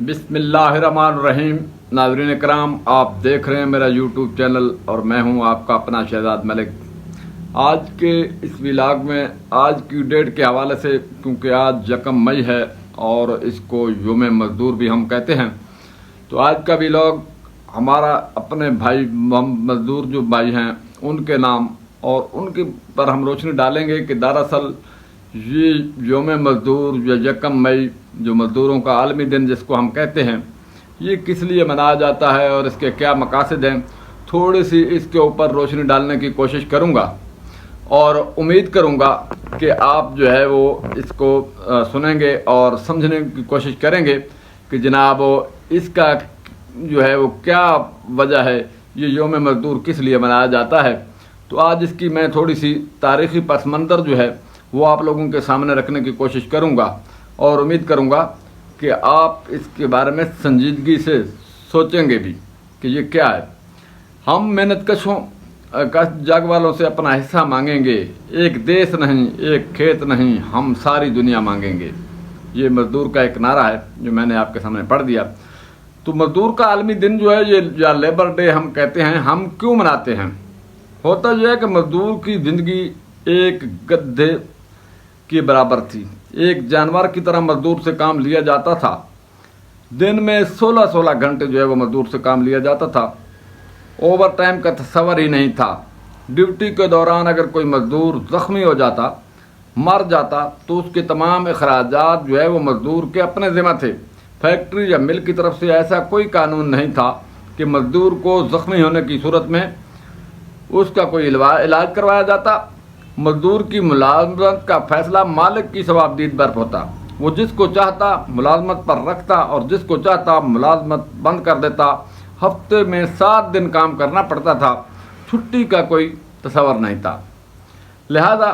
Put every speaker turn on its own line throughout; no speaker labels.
بسم اللہ الرحمن الرحیم۔ ناظرین اکرام، آپ دیکھ رہے ہیں میرا یوٹیوب چینل اور میں ہوں آپ کا اپنا شہزاد ملک۔ آج کے اس ولاگ میں آج کی ڈیٹ کے حوالے سے، کیونکہ آج 1 مئی ہے اور اس کو یوم مزدور بھی ہم کہتے ہیں، تو آج کا ولاگ ہمارا اپنے بھائی مزدور جو بھائی ہیں ان کے نام اور ان کے پر ہم روشنی ڈالیں گے کہ دراصل یہ یوم مزدور یا 1 مئی جو مزدوروں کا عالمی دن جس کو ہم کہتے ہیں، یہ کس لیے منایا جاتا ہے اور اس کے کیا مقاصد ہیں، تھوڑی سی اس کے اوپر روشنی ڈالنے کی کوشش کروں گا اور امید کروں گا کہ آپ جو ہے وہ اس کو سنیں گے اور سمجھنے کی کوشش کریں گے کہ جناب اس کا جو ہے وہ کیا وجہ ہے، یہ یوم مزدور کس لیے منایا جاتا ہے۔ تو آج اس کی میں تھوڑی سی تاریخی پس منظر جو ہے وہ آپ لوگوں کے سامنے رکھنے کی کوشش کروں گا اور امید کروں گا کہ آپ اس کے بارے میں سنجیدگی سے سوچیں گے بھی کہ یہ کیا ہے۔ ہم محنت کشوں جگ والوں سے اپنا حصہ مانگیں گے، ایک دیس نہیں ایک کھیت نہیں، ہم ساری دنیا مانگیں گے۔ یہ مزدور کا ایک نعرہ ہے جو میں نے آپ کے سامنے پڑھ دیا۔ تو مزدور کا عالمی دن جو ہے یہ یا لیبر ڈے ہم کہتے ہیں، ہم کیوں مناتے ہیں؟ ہوتا یہ ہے کہ مزدور کی زندگی ایک گدھے کی برابر تھی، ایک جانور کی طرح مزدور سے کام لیا جاتا تھا۔ دن میں 16 گھنٹے جو ہے وہ مزدور سے کام لیا جاتا تھا۔ اوور ٹائم کا تصور ہی نہیں تھا۔ ڈیوٹی کے دوران اگر کوئی مزدور زخمی ہو جاتا، مر جاتا، تو اس کے تمام اخراجات جو ہے وہ مزدور کے اپنے ذمہ تھے۔ فیکٹری یا مل کی طرف سے ایسا کوئی قانون نہیں تھا کہ مزدور کو زخمی ہونے کی صورت میں اس کا کوئی علاج کروایا جاتا۔ مزدور کی ملازمت کا فیصلہ مالک کی ثوابدید پر ہوتا۔ وہ جس کو چاہتا ملازمت پر رکھتا اور جس کو چاہتا ملازمت بند کر دیتا۔ ہفتے میں 7 دن کام کرنا پڑتا تھا، چھٹی کا کوئی تصور نہیں تھا۔ لہذا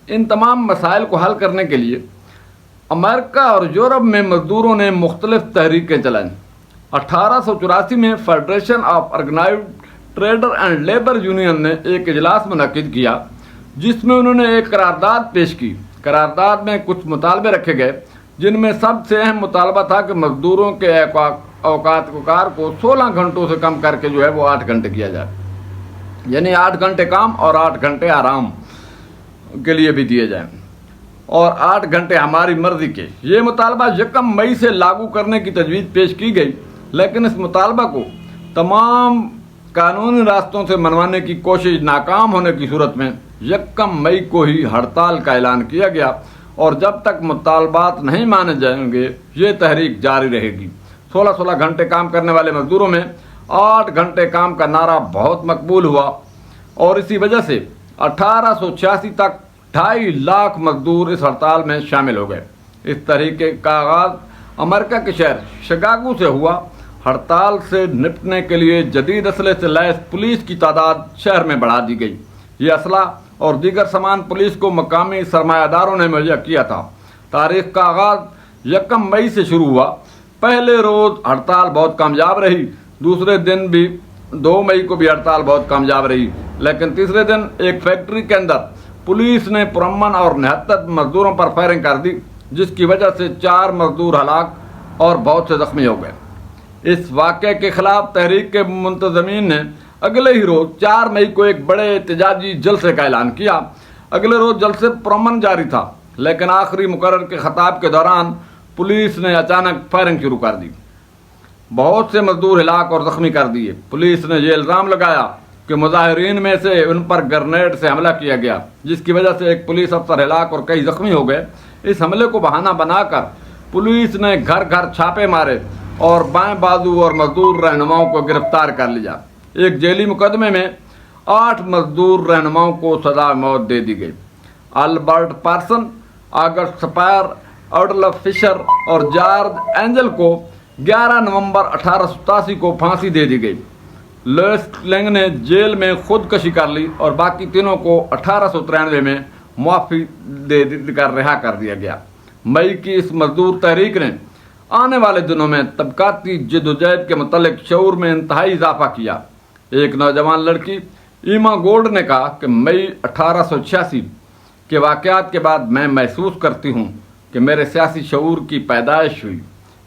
ان تمام مسائل کو حل کرنے کے لیے امریکہ اور یورپ میں مزدوروں نے مختلف تحریکیں چلائیں۔ 1884 میں federation of organised trader and labour union نے ایک اجلاس منعقد کیا جس میں انہوں نے ایک قرارداد پیش کی۔ قرارداد میں کچھ مطالبے رکھے گئے جن میں سب سے اہم مطالبہ تھا کہ مزدوروں کے اوقات کار کو 16 گھنٹوں سے کم کر کے جو ہے وہ 8 گھنٹے کیا جائے، یعنی 8 گھنٹے کام اور 8 گھنٹے آرام کے لیے بھی دیے جائیں، اور 8 گھنٹے ہماری مرضی کے۔ یہ مطالبہ 1 مئی سے لاگو کرنے کی تجویز پیش کی گئی، لیکن اس مطالبہ کو تمام قانونی راستوں سے منوانے کی کوشش ناکام ہونے کی صورت میں 1 مئی کو ہی ہڑتال کا اعلان کیا گیا، اور جب تک مطالبات نہیں مانے جائیں گے یہ تحریک جاری رہے گی۔ 16 گھنٹے کام کرنے والے مزدوروں میں 8 گھنٹے کام کا نعرہ بہت مقبول ہوا، اور اسی وجہ سے 1886 تک 2.5 لاکھ مزدور اس ہڑتال میں شامل ہو گئے۔ اس تحریک کا آغاز امریکہ کے شہر شکاگو سے ہوا۔ ہڑتال سے نپٹنے کے لیے جدید اسلحے سے لیس پولیس کی تعداد شہر میں بڑھا دی گئی۔ یہ اسلحہ اور دیگر سامان پولیس کو مقامی سرمایہ داروں نے مہیا کیا تھا۔ تاریخ کا آغاز 1 مئی سے شروع ہوا۔ پہلے روز ہڑتال بہت کامیاب رہی، دوسرے دن بھی 2 مئی کو بھی ہڑتال بہت کامیاب رہی، لیکن تیسرے دن ایک فیکٹری کے اندر پولیس نے پرامن اور 79 مزدوروں پر فائرنگ کر دی، جس کی وجہ سے 4 مزدور ہلاک اور بہت سے زخمی ہو گئے۔ اس واقعے کے خلاف تحریک کے منتظمین نے اگلے ہی روز 4 مئی کو ایک بڑے احتجاجی جلسے کا اعلان کیا۔ اگلے روز جلسے پرامن جاری تھا، لیکن آخری مقرر کے خطاب کے دوران پولیس نے اچانک فائرنگ شروع کر دی، بہت سے مزدور ہلاک اور زخمی کر دیے۔ پولیس نے یہ الزام لگایا کہ مظاہرین میں سے ان پر گرنیڈ سے حملہ کیا گیا، جس کی وجہ سے ایک پولیس افسر ہلاک اور کئی زخمی ہو گئے۔ اس حملے کو بہانہ بنا کر پولیس نے گھر گھر چھاپے مارے اور بائیں بازو اور مزدور رہنماؤں کو گرفتار کر لیا۔ ایک جیلی مقدمے میں 8 مزدور رہنماؤں کو سزا موت دے دی گئی۔ البرٹ پارسن، آگسٹ سپائر، آڈلف فشر اور جارج اینجل کو 11 نومبر 1887 کو پھانسی دے دی گئی۔ لوئس لنگ نے جیل میں خودکشی کر لی اور باقی تینوں کو 1893 میں معافی دے کر رہا کر دیا گیا۔ مئی کی اس مزدور تحریک نے آنے والے دنوں میں طبقاتی جدوجہد کے متعلق شعور میں انتہائی اضافہ کیا۔ ایک نوجوان لڑکی ایما گولڈ نے کہا کہ مئی 1886 کے واقعات کے بعد میں محسوس کرتی ہوں کہ میرے سیاسی شعور کی پیدائش ہوئی۔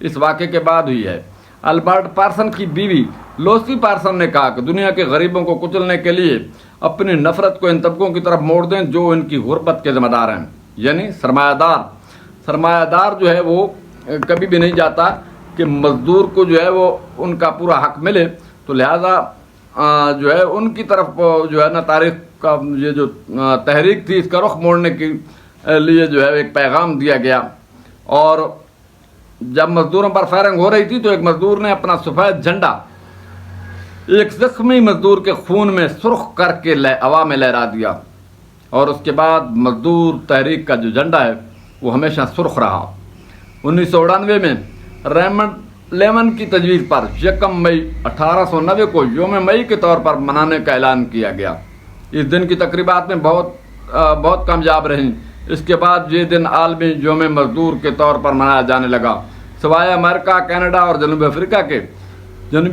इस वाक़े के बाद हुई है। अल्बर्ट पार्सन की बीवी लोसी पार्सन ने कहा कि दुनिया के गरीबों को कुचलने के लिए अपनी नफरत को इन तबकों की तरफ मोड़ दें जो इनकी गुर्बत के जिम्मेदार हैं, यानी सरमायादार जो है वो कभी भी नहीं चाहता कि मजदूर को जो है वो उनका पूरा हक मिले, तो लिहाजा जो है उनकी तरफ जो है ना तारीख का ये जो तहरीक थी इसका रुख मोड़ने के लिए जो है एक पैगाम दिया गया। और जब मजदूरों पर फायरिंग हो रही थी तो एक मजदूर ने अपना सफ़ेद झंडा एक जख्मी मजदूर के खून में सुर्ख करके हवा में लहरा दिया, और उसके बाद मजदूर तहरीक का जो झंडा है वो हमेशा सुर्ख रहा। 1999 में रेमंड लेमन की तजवीज़ पर 1 मई 1890 को योम मई के तौर पर मनाने का ऐलान किया गया। इस दिन की तकरीबात में बहुत कामयाब रहीं। इसके बाद ये दिन आलमी योम मजदूर के तौर पर मनाया जाने लगा। सिवाय अमेरिका, कनाडा और जनूबी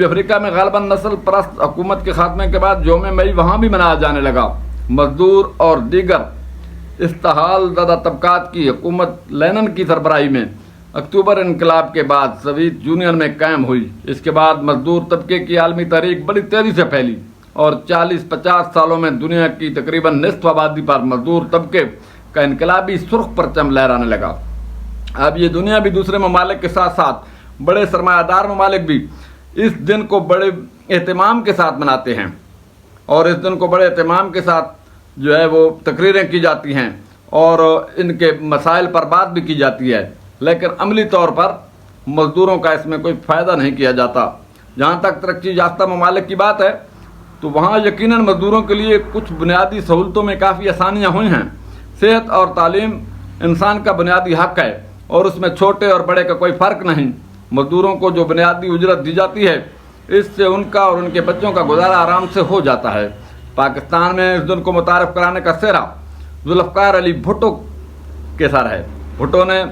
अफ्रीका में ग़ालिबन नस्ल परस्त हुकूमत के खात्मे के बाद योम मई वहाँ भी मनाया जाने लगा। मजदूर और दीगर इस्तेहाल ज़दा तबकात की हुकूमत लेनिन की सरबराही में अक्टूबर इनकलाब के बाद सोवियत यूनियन में कायम हुई। इसके बाद मजदूर तबके की आलमी तहरीक बड़ी तेज़ी से फैली और 40-50 सालों में दुनिया की तकरीबन निस्फ आबादी पर मजदूर तबके का इनकलाबी सुर्ख परचम लहराने लगा। अब ये दुनिया भी दूसरे ममालिक के साथ साथ बड़े सरमायादार ममालिक भी इस दिन को बड़े एहतमाम के साथ मनाते हैं, और इस दिन को बड़े एहतमाम के साथ जो है वो तकरीरें की जाती हैं और इनके मसाइल पर बात भी की जाती है, लेकिन अमली तौर पर मज़दूरों का इसमें कोई फ़ायदा नहीं किया जाता। जहाँ तक तरक्की याफ्ता ममालिक की बात है तो वहाँ यकीनन मज़दूरों के लिए कुछ बुनियादी सहूलतों में काफ़ी आसानियाँ हुई हैं। सेहत और तालीम इंसान का बुनियादी हक़ है और उसमें छोटे और बड़े का कोई फ़र्क नहीं। मज़दूरों को जो बुनियादी उजरत दी जाती है इससे उनका और उनके बच्चों का गुजारा आराम से हो जाता है। पाकिस्तान में इस दिन को मुतारफ़ कराने का सेहरा जुल्फ़कार अली भुट्टो के सर है। भुट्टो ने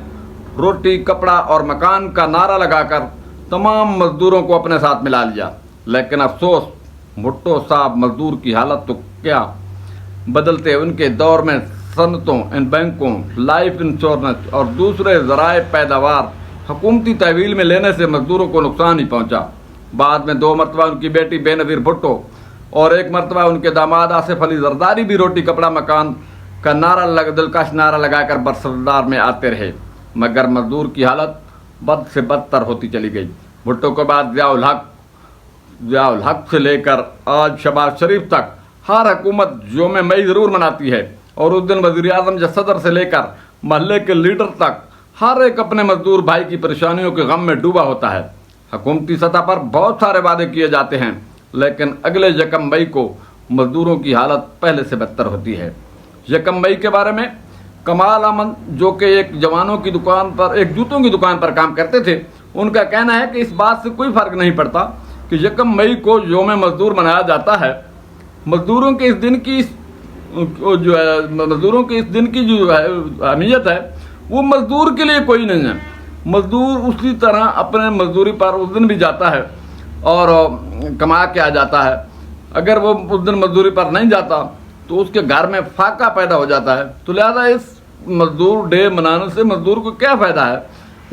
रोटी, कपड़ा और मकान का नारा लगाकर तमाम मज़दूरों को अपने साथ मिला लिया, लेकिन अफसोस भुट्टो साहब मज़दूर की हालत तो क्या, बदलते उनके दौर में सनतों, इन बैंकों, लाइफ इंश्योरेंस और दूसरे ज़राए पैदावार हुकूमती तहवील में लेने से मज़दूरों को नुकसान ही पहुंचा। बाद में 2 मरतबा उनकी बेटी बेनज़ीर भुट्टो और 1 मरतबा उनके दामाद आसिफ अली जरदारी भी रोटी, कपड़ा, मकान का दिलकश नारा लगाकर बरसरदार में आते रहे, मगर मजदूर की हालत बद से बदतर होती चली गई। भुट्टो के बाद ज़ियाउल हक से लेकर आज शहबाज शरीफ तक हर हुकूमत योम मई ज़रूर मनाती है, और उस दिन वज़ीर आज़म या सदर से लेकर महल्ले के लीडर तक हर एक अपने मजदूर भाई की परेशानियों के गम में डूबा होता है। हुकूमती सतह पर बहुत सारे वादे किए जाते हैं, लेकिन अगले 1 मई को मजदूरों की हालत पहले से बदतर होती है। 1 मई के बारे में कमाल अहमद, जो कि एक जूतों की दुकान पर काम करते थे, उनका कहना है कि इस बात से कोई फ़र्क नहीं पड़ता कि 1 मई को योम मजदूर मनाया जाता है। मजदूरों के इस दिन की जो है अहमियत है वो मजदूर के लिए कोई नहीं है। मजदूर उसी तरह अपने मजदूरी पर उस दिन भी जाता है और कमा के आ जाता है। अगर वो उस दिन मजदूरी पर नहीं जाता तो उसके घर में फाका पैदा हो जाता है। तो लिहाजा इस मजदूर डे मनाने से मजदूर को क्या फ़ायदा है।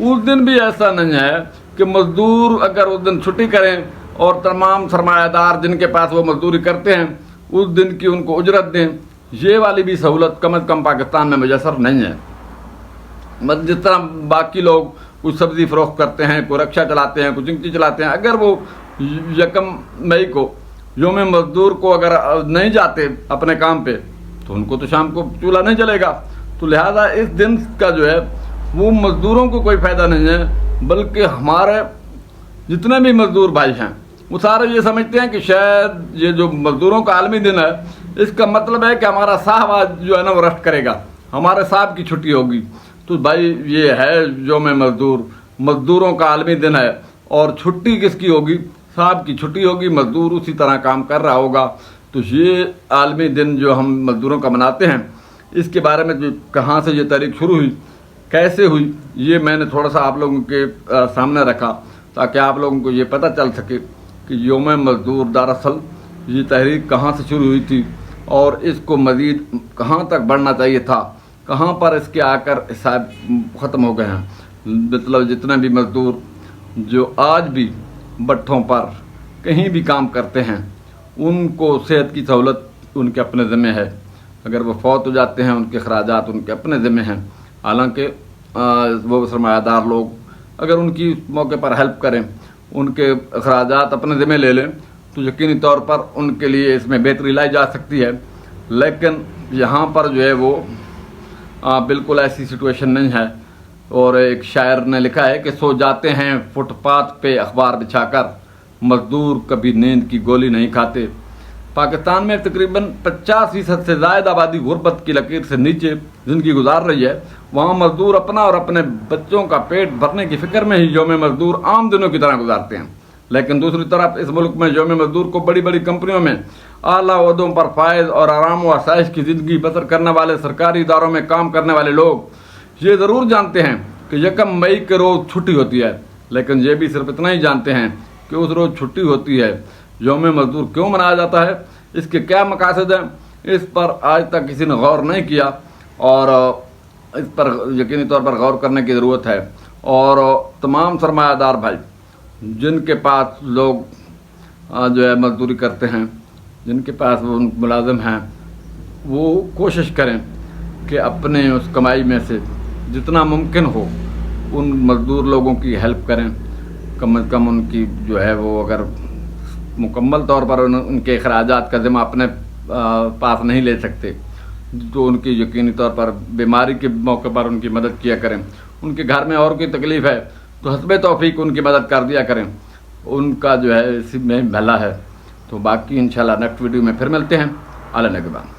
उस दिन भी ऐसा नहीं है कि मजदूर अगर उस दिन छुट्टी करें और तमाम सरमायादार जिनके पास वो मजदूरी करते हैं उस दिन की उनको उजरत दें। ये वाली भी सहूलत कम से कम पाकिस्तान में मुयसर नहीं है। जिस तरह बाकी लोग कुछ सब्ज़ी फ़रोख्त करते हैं, कोई रक्षा चलाते हैं, कुछ चिंकी चलाते हैं, अगर वो 1 मई को योम मजदूर को अगर नहीं जाते अपने काम पे तो उनको तो शाम को चूल्हा नहीं जलेगा। तो लिहाजा इस दिन का जो है वो मज़दूरों को कोई फ़ायदा नहीं है, बल्कि हमारे जितने भी मज़दूर भाई हैं वो सारे ये समझते हैं कि शायद ये जो मज़दूरों का आलमी दिन है इसका मतलब है कि हमारा साहब आज जो है ना वो रेस्ट करेगा, हमारे साहब की छुट्टी होगी। तो भाई ये है योम मज़दूरों का आलमी दिन है, और छुट्टी किसकी होगी? साहब की छुट्टी होगी, मज़दूर उसी तरह काम कर रहा होगा। तो ये आलमी दिन जो हम मज़दूरों का मनाते हैं इसके बारे में जो कहाँ से ये तारीख शुरू हुई, कैसे हुई, ये मैंने थोड़ा सा आप लोगों के सामने रखा ताकि आप लोगों को ये पता चल सके कि योम मज़दूर दरअसल ये तहरीक कहाँ से शुरू हुई थी और इसको मज़ीद कहाँ तक बढ़ना चाहिए था, कहाँ पर इसके आकर हिसाब ख़त्म हो गए हैं। मतलब जितने भी मज़दूर जो आज भी भट्ठों पर कहीं भी काम करते हैं उनको सेहत की सहूलत उनके अपने ज़िम्मे है। अगर वो फौत हो जाते हैं उनके अखराजात उनके अपने ज़िम्मे हैं। हालांकि वो सरमायादार लोग अगर उनकी मौके पर हेल्प करें, उनके अखराजात अपने ज़िम्मे ले लें तो यकीनी तौर पर उनके लिए इसमें बेहतरी लाई जा सकती है। लेकिन यहाँ पर जो है वो बिल्कुल ऐसी सिचुएशन नहीं है। और एक शायर ने लिखा है कि सो जाते हैं फुटपाथ पे अखबार बिछाकर, मजदूर कभी नींद की गोली नहीं खाते। पाकिस्तान में तकरीबन 50% से ज़्यादा आबादी गुर्बत की लकीर से नीचे ज़िंदगी गुजार रही है। वहाँ मजदूर अपना और अपने बच्चों का पेट भरने की फ़िक्र में ही यौम मजदूर आम दिनों की तरह गुजारते हैं। लेकिन दूसरी तरफ इस मुल्क में यौम मजदूर को बड़ी बड़ी कंपनियों में आला ओहदों पर फायद और आराम व आसाइश की ज़िंदगी बसर करने वाले सरकारी इदारों में काम करने वाले लोग ये ज़रूर जानते हैं कि 1 मई के रोज़ छुट्टी होती है, लेकिन ये भी सिर्फ इतना ही जानते हैं कि उस रोज़ छुट्टी होती है। यौम मजदूर क्यों मनाया जाता है, इसके क्या मकासद हैं, इस पर आज तक किसी ने गौर नहीं किया और इस पर यकीनी तौर पर गौर करने की ज़रूरत है। और तमाम सरमायादार भाई जिनके पास लोग जो है मजदूरी करते हैं, जिनके पास वो मुलाजिम हैं, वो कोशिश करें कि अपने उस कमाई में से जितना मुमकिन हो उन मजदूर लोगों की हेल्प करें। कम से कम उनकी जो है वो अगर मुकम्मल तौर पर उनके अखराजात का ज़िम्मा अपने पास नहीं ले सकते तो उनकी यकीनी तौर पर बीमारी के मौके पर उनकी मदद किया करें। उनके घर में और कोई तकलीफ़ है तो हस्बे तौफीक उनकी मदद कर दिया करें, उनका जो है इसी में भला है। तो बाकी इंशाल्लाह नेक्स्ट वीडियो में फिर मिलते हैं। अल्लाह निगहबान।